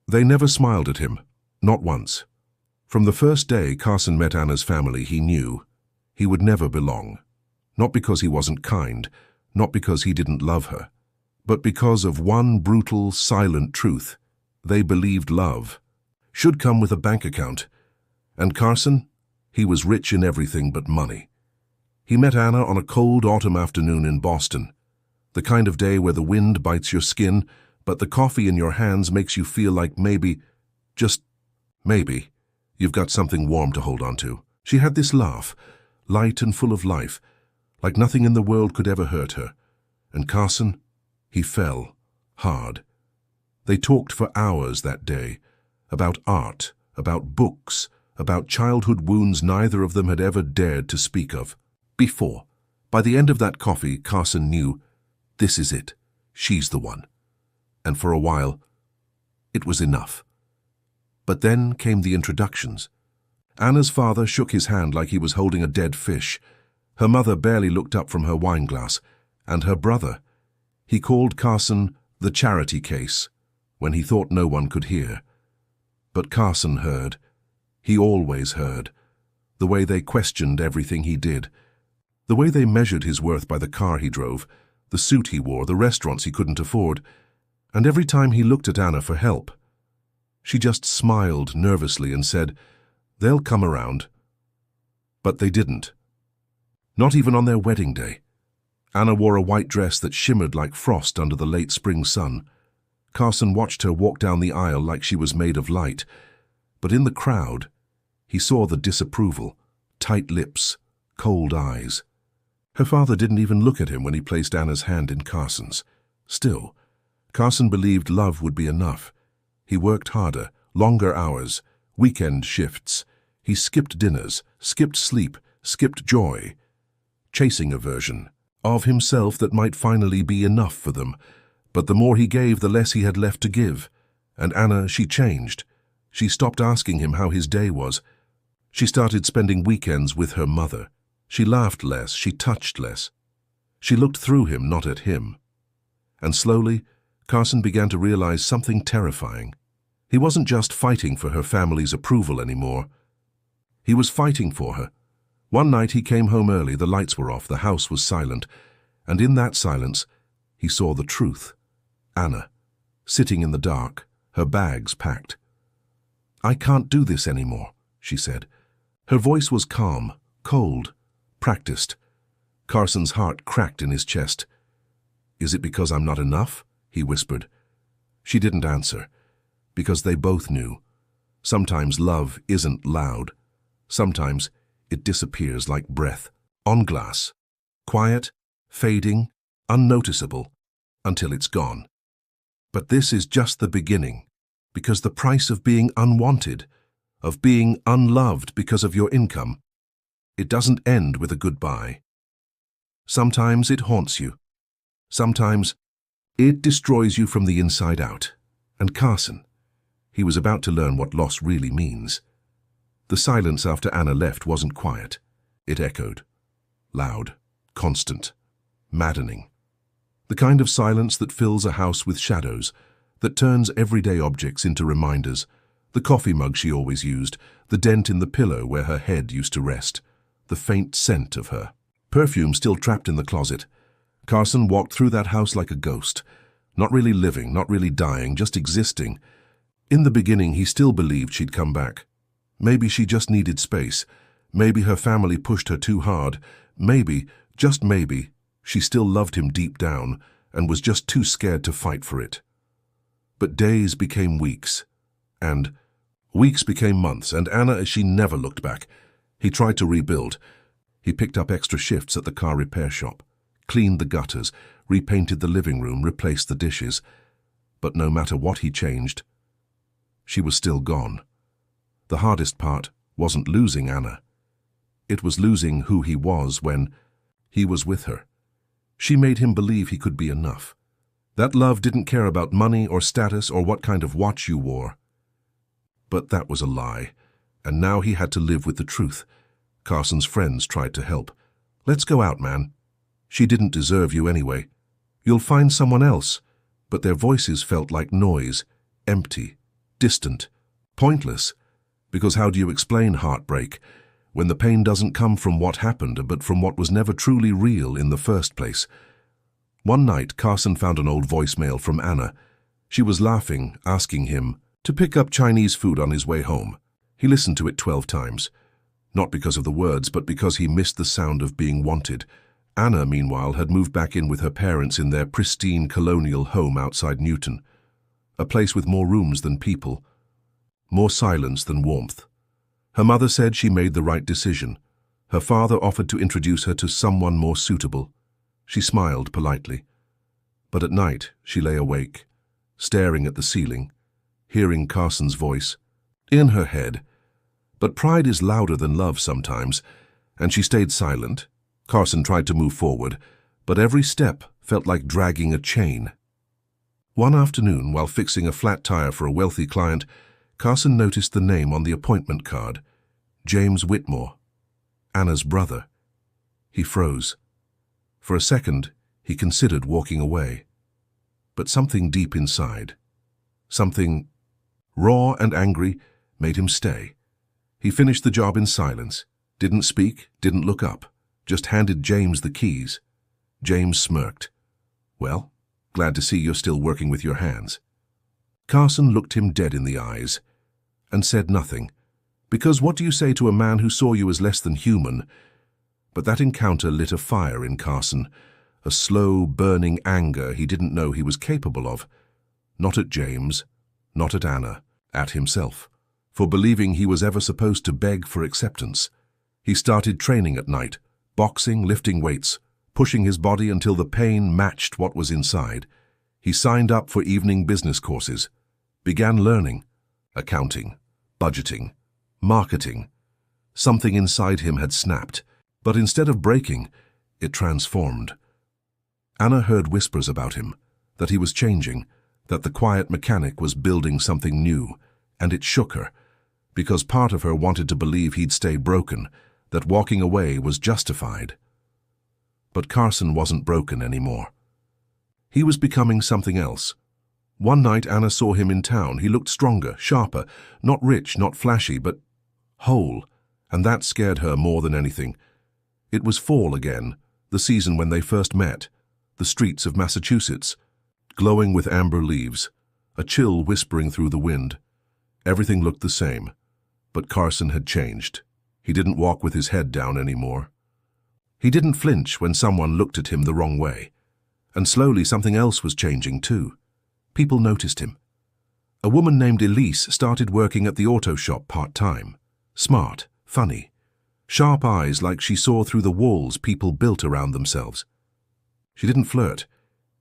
They never smiled at him, not once. From the first day Carson met Anna's family, he knew he would never belong. Not because he wasn't kind, not because he didn't love her, but because of one brutal, silent truth. They believed love should come with a bank account. And Carson, he was rich in everything but money. He met Anna on a cold autumn afternoon in Boston, the kind of day where the wind bites your skin, but the coffee in your hands makes you feel like maybe, just maybe, you've got something warm to hold on to. She had this laugh, light and full of life, like nothing in the world could ever hurt her. And Carson, he fell hard. They talked for hours that day, about art, about books, about childhood wounds neither of them had ever dared to speak of before. By the end of that coffee, Carson knew, this is it, she's the one. And for a while, it was enough. But then came the introductions. Anna's father shook his hand like he was holding a dead fish. Her mother barely looked up from her wine glass. And her brother, he called Carson the charity case when he thought no one could hear. But Carson heard. He always heard. The way they questioned everything he did. The way they measured his worth by the car he drove, the suit he wore, the restaurants he couldn't afford. And every time he looked at Anna for help, she just smiled nervously and said, they'll come around. But they didn't. Not even on their wedding day. Anna wore a white dress that shimmered like frost under the late spring sun. Carson watched her walk down the aisle like she was made of light. But in the crowd, he saw the disapproval, tight lips, cold eyes. Her father didn't even look at him when he placed Anna's hand in Carson's. Still, Carson believed love would be enough. He worked harder, longer hours, weekend shifts. He skipped dinners, skipped sleep, skipped joy, chasing a version of himself that might finally be enough for them. But the more he gave, the less he had left to give. And Anna, she changed. She stopped asking him how his day was. She started spending weekends with her mother. She laughed less, she touched less. She looked through him, not at him. And slowly, Carson began to realize something terrifying. He wasn't just fighting for her family's approval anymore. He was fighting for her. One night he came home early, the lights were off, the house was silent, and in that silence, he saw the truth. Anna, sitting in the dark, her bags packed. I can't do this anymore, she said. Her voice was calm, cold, practiced. Carson's heart cracked in his chest. Is it because I'm not enough? He whispered. She didn't answer, because they both knew. Sometimes love isn't loud. Sometimes it disappears like breath, on glass, quiet, fading, unnoticeable, until it's gone. But this is just the beginning, because the price of being unwanted, of being unloved because of your income, it doesn't end with a goodbye. Sometimes it haunts you. Sometimes it destroys you from the inside out. And Carson, he was about to learn what loss really means. The silence after Anna left wasn't quiet. It echoed. Loud, constant, maddening. The kind of silence that fills a house with shadows, that turns everyday objects into reminders. The coffee mug she always used, the dent in the pillow where her head used to rest, the faint scent of her perfume still trapped in the closet. Carson walked through that house like a ghost, not really living, not really dying, just existing. In the beginning, he still believed she'd come back. Maybe she just needed space. Maybe her family pushed her too hard. Maybe, just maybe, she still loved him deep down and was just too scared to fight for it. But days became weeks, and weeks became months, and Anna, she never looked back. He tried to rebuild. He picked up extra shifts at the car repair shop, cleaned the gutters, repainted the living room, replaced the dishes. But no matter what he changed, she was still gone. The hardest part wasn't losing Anna. It was losing who he was when he was with her. She made him believe he could be enough. That love didn't care about money or status or what kind of watch you wore. But that was a lie, and now he had to live with the truth. Carson's friends tried to help. Let's go out, man. She didn't deserve you anyway. You'll find someone else. But their voices felt like noise, empty, distant, pointless, because how do you explain heartbreak when the pain doesn't come from what happened but from what was never truly real in the first place? One night, Carson found an old voicemail from Anna. She was laughing, asking him to pick up Chinese food on his way home. He listened to it 12 times, not because of the words, but because he missed the sound of being wanted. Anna, meanwhile, had moved back in with her parents in their pristine colonial home outside Newton, a place with more rooms than people, more silence than warmth. Her mother said she made the right decision. Her father offered to introduce her to someone more suitable. She smiled politely. But at night, she lay awake, staring at the ceiling, hearing Carson's voice in her head. But pride is louder than love sometimes, and she stayed silent. Carson tried to move forward, but every step felt like dragging a chain. One afternoon, while fixing a flat tire for a wealthy client, Carson noticed the name on the appointment card, James Whitmore, Anna's brother. He froze. For a second, he considered walking away. But something deep inside, something raw and angry, made him stay. He finished the job in silence, didn't speak, didn't look up, just handed James the keys. James smirked. "Well, glad to see you're still working with your hands." Carson looked him dead in the eyes and said nothing, because what do you say to a man who saw you as less than human? But that encounter lit a fire in Carson, a slow, burning anger he didn't know he was capable of. Not at James, not at Anna, at himself, for believing he was ever supposed to beg for acceptance. He started training at night, boxing, lifting weights, pushing his body until the pain matched what was inside. He signed up for evening business courses, began learning, accounting, budgeting, marketing. Something inside him had snapped, but instead of breaking, it transformed. Anna heard whispers about him, that he was changing, that the quiet mechanic was building something new, and it shook her, because part of her wanted to believe he'd stay broken, that walking away was justified. But Carson wasn't broken anymore. He was becoming something else. One night Anna saw him in town. He looked stronger, sharper, not rich, not flashy, but whole, and that scared her more than anything. It was fall again, the season when they first met, the streets of Massachusetts, glowing with amber leaves, a chill whispering through the wind. Everything looked the same, but Carson had changed. He didn't walk with his head down anymore. He didn't flinch when someone looked at him the wrong way. And slowly something else was changing too. People noticed him. A woman named Elise started working at the auto shop part-time. Smart, funny, sharp eyes like she saw through the walls people built around themselves. She didn't flirt.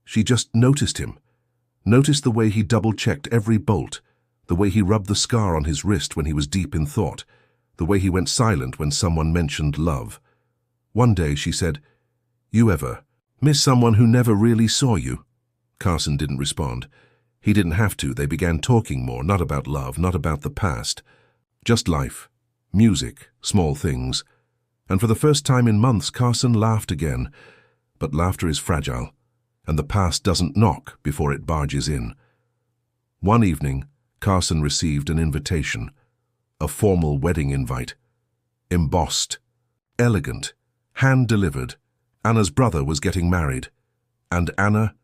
She just noticed him. Noticed the way he double-checked every bolt, the way he rubbed the scar on his wrist when he was deep in thought, the way he went silent when someone mentioned love. One day she said, "You ever miss someone who never really saw you?" Carson didn't respond. He didn't have to. They began talking more, not about love, not about the past. Just life, music, small things. And for the first time in months, Carson laughed again. But laughter is fragile, and the past doesn't knock before it barges in. One evening, Carson received an invitation, a formal wedding invite, embossed, elegant, hand-delivered. Anna's brother was getting married, and Anna,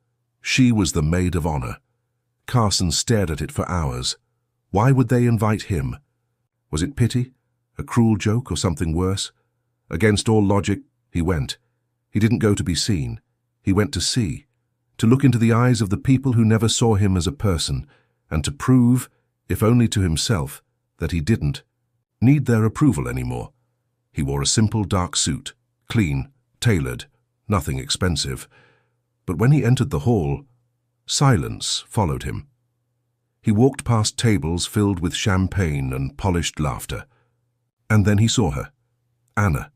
she was the maid of honor. Carson stared at it for hours. Why would they invite him? Was it pity, a cruel joke, or something worse? Against all logic, he went. He didn't go to be seen. He went to see, to look into the eyes of the people who never saw him as a person, and to prove, if only to himself, that he didn't need their approval anymore. He wore a simple dark suit, clean, tailored, nothing expensive. But when he entered the hall, silence followed him. He walked past tables filled with champagne and polished laughter. And then he saw her, Anna,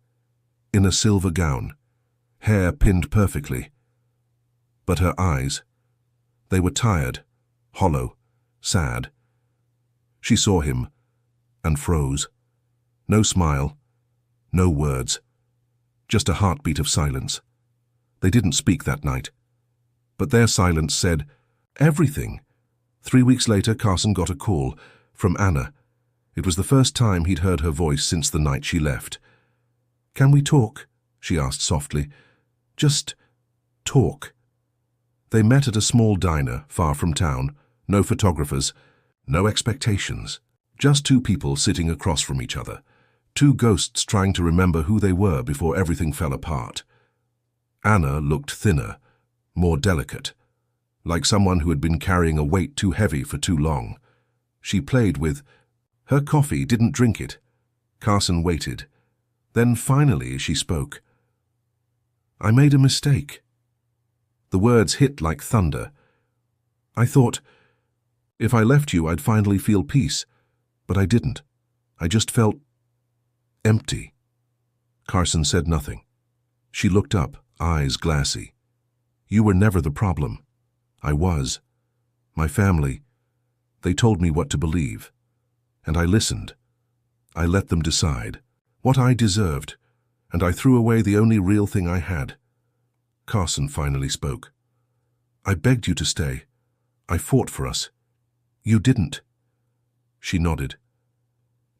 in a silver gown, hair pinned perfectly. But her eyes, they were tired, hollow, sad. She saw him and froze. No smile, no words, just a heartbeat of silence. They didn't speak that night, but their silence said everything. 3 weeks later, Carson got a call from Anna. It was the first time he'd heard her voice since the night she left. "Can we talk?" she asked softly. "Just talk." They met at a small diner far from town. No photographers, no expectations. Just two people sitting across from each other. Two ghosts trying to remember who they were before everything fell apart. Anna looked thinner, more delicate, like someone who had been carrying a weight too heavy for too long. She played with her coffee, didn't drink it. Carson waited. Then finally she spoke. "I made a mistake." The words hit like thunder. "I thought, if I left you, I'd finally feel peace. But I didn't. I just felt empty." Carson said nothing. She looked up, eyes glassy. "You were never the problem. I was. My family, they told me what to believe. And I listened. I let them decide what I deserved, and I threw away the only real thing I had." Carson finally spoke. "I begged you to stay. I fought for us. You didn't." She nodded.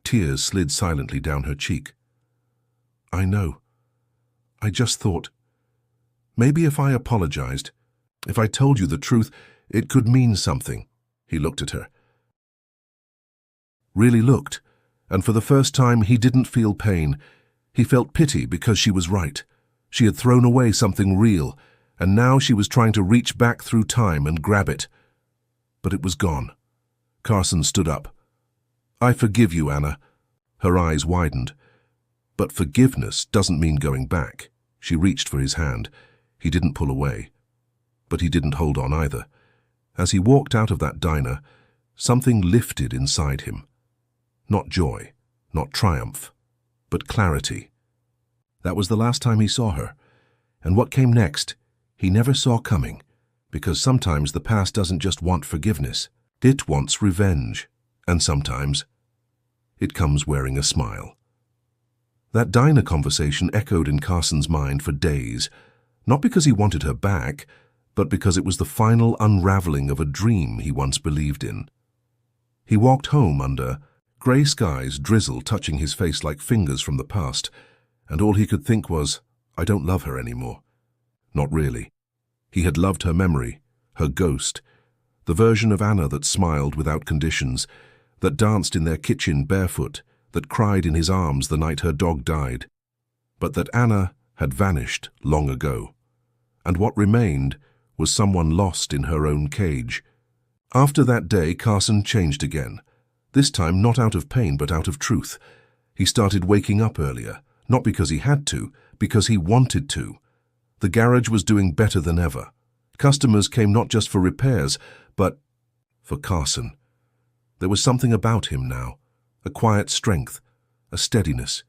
Tears slid silently down her cheek. "I know. I just thought, maybe if I apologized, if I told you the truth, it could mean something." He looked at her. Really looked, and for the first time he didn't feel pain. He felt pity because she was right. She had thrown away something real, and now she was trying to reach back through time and grab it. But it was gone. Carson stood up. "I forgive you, Anna." Her eyes widened. "But forgiveness doesn't mean going back." She reached for his hand. He didn't pull away. But he didn't hold on either. As he walked out of that diner, something lifted inside him. Not joy, not triumph, but clarity. That was the last time he saw her. And what came next, he never saw coming, because sometimes the past doesn't just want forgiveness. It wants revenge, and sometimes it comes wearing a smile. That diner conversation echoed in Carson's mind for days, not because he wanted her back, but because it was the final unraveling of a dream he once believed in. He walked home under grey skies, drizzle touching his face like fingers from the past, and all he could think was, "I don't love her anymore." Not really. He had loved her memory, her ghost, the version of Anna that smiled without conditions, that danced in their kitchen barefoot, that cried in his arms the night her dog died. But that Anna had vanished long ago, and what remained was someone lost in her own cage. After that day, Carson changed again, this time not out of pain but out of truth. He started waking up earlier, not because he had to, because he wanted to. The garage was doing better than ever. Customers came not just for repairs, but for Carson. There was something about him now, a quiet strength, a steadiness.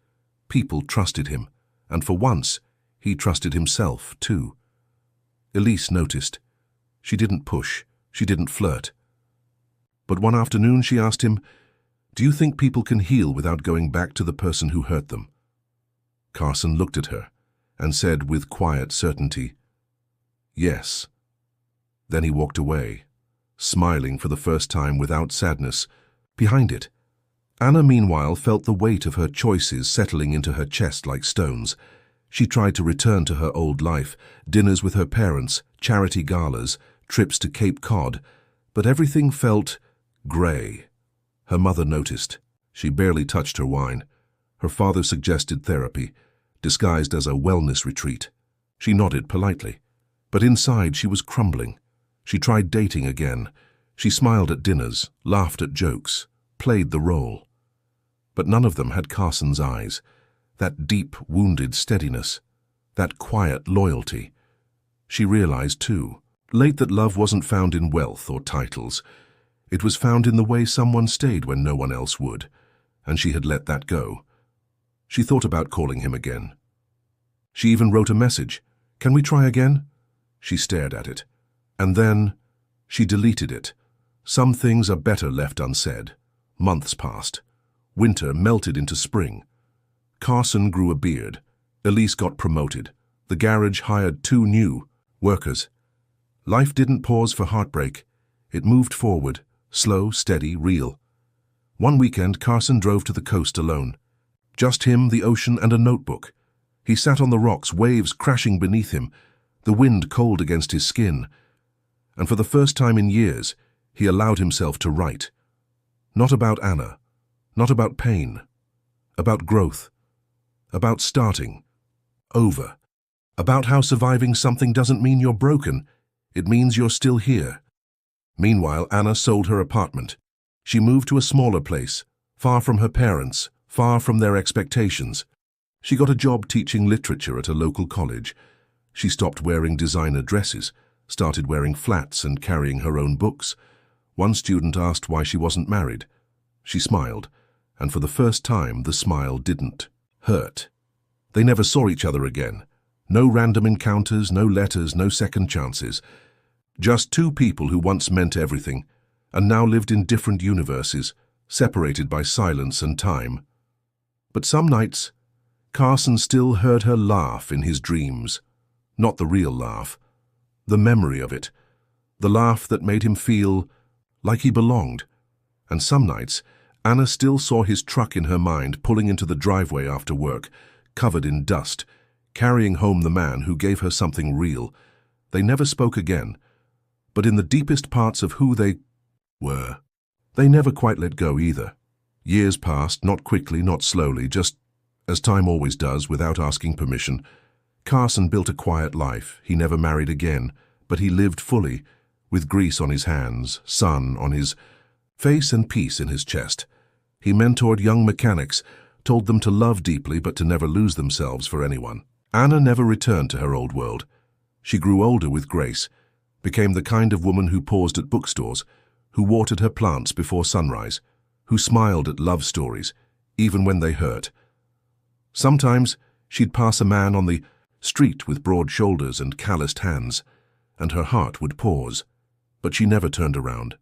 People trusted him, and for once, he trusted himself too. Elise noticed. She didn't push, she didn't flirt. But one afternoon she asked him, "Do you think people can heal without going back to the person who hurt them?" Carson looked at her and said with quiet certainty, "Yes." Then he walked away, smiling for the first time without sadness. Behind it, Anna meanwhile felt the weight of her choices settling into her chest like stones. She tried to return to her old life, dinners with her parents, charity galas, trips to Cape Cod, but everything felt grey. Her mother noticed. She barely touched her wine. Her father suggested therapy, disguised as a wellness retreat. She nodded politely, but inside she was crumbling. She tried dating again. She smiled at dinners, laughed at jokes, played the role. But none of them had Carson's eyes, that deep, wounded steadiness, that quiet loyalty. She realized, too, late that love wasn't found in wealth or titles. It was found in the way someone stayed when no one else would, and she had let that go. She thought about calling him again. She even wrote a message. "Can we try again?" She stared at it. And then she deleted it. Some things are better left unsaid. Months passed. Winter melted into spring. Carson grew a beard. Elise got promoted. The garage hired 2 new workers. Life didn't pause for heartbreak. It moved forward, Slow, steady, real. One weekend, Carson drove to the coast alone. Just him, the ocean, and a notebook. He sat on the rocks, waves crashing beneath him, the wind cold against his skin. And for the first time in years, he allowed himself to write. Not about Anna, not about pain, about growth, about starting, over, about how surviving something doesn't mean you're broken, it means you're still here. Meanwhile, Anna sold her apartment. She moved to a smaller place, far from her parents, far from their expectations. She got a job teaching literature at a local college. She stopped wearing designer dresses, started wearing flats and carrying her own books. One student asked why she wasn't married. She smiled, and for the first time the smile didn't hurt. They never saw each other again. No random encounters, no letters, no second chances. Just two people who once meant everything, and now lived in different universes, separated by silence and time. But some nights, Carson still heard her laugh in his dreams. Not the real laugh, the memory of it, the laugh that made him feel like he belonged. And some nights, Anna still saw his truck in her mind pulling into the driveway after work, covered in dust, carrying home the man who gave her something real. They never spoke again, but in the deepest parts of who they were, they never quite let go either. Years passed, not quickly, not slowly, just as time always does, without asking permission. Carson built a quiet life. He never married again, but he lived fully, with grease on his hands, sun on his face, and peace in his chest. He mentored young mechanics, told them to love deeply but to never lose themselves for anyone. Anna never returned to her old world. She grew older with grace, became the kind of woman who paused at bookstores, who watered her plants before sunrise, who smiled at love stories, even when they hurt. Sometimes she'd pass a man on the street with broad shoulders and calloused hands, and her heart would pause. But she never turned around.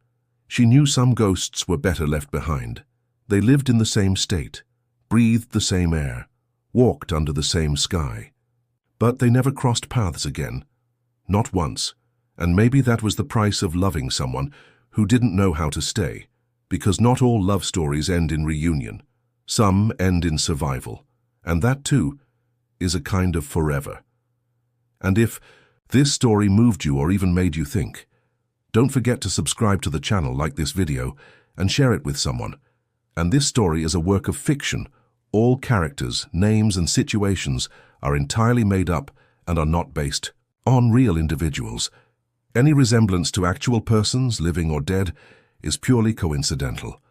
She knew some ghosts were better left behind. They lived in the same state, breathed the same air, walked under the same sky. But they never crossed paths again. Not once. And maybe that was the price of loving someone who didn't know how to stay, because not all love stories end in reunion. Some end in survival. And that, too, is a kind of forever. And if this story moved you or even made you think, don't forget to subscribe to the channel, like this video, and share it with someone. And this story is a work of fiction. All characters, names, and situations are entirely made up and are not based on real individuals. Any resemblance to actual persons, living or dead, is purely coincidental.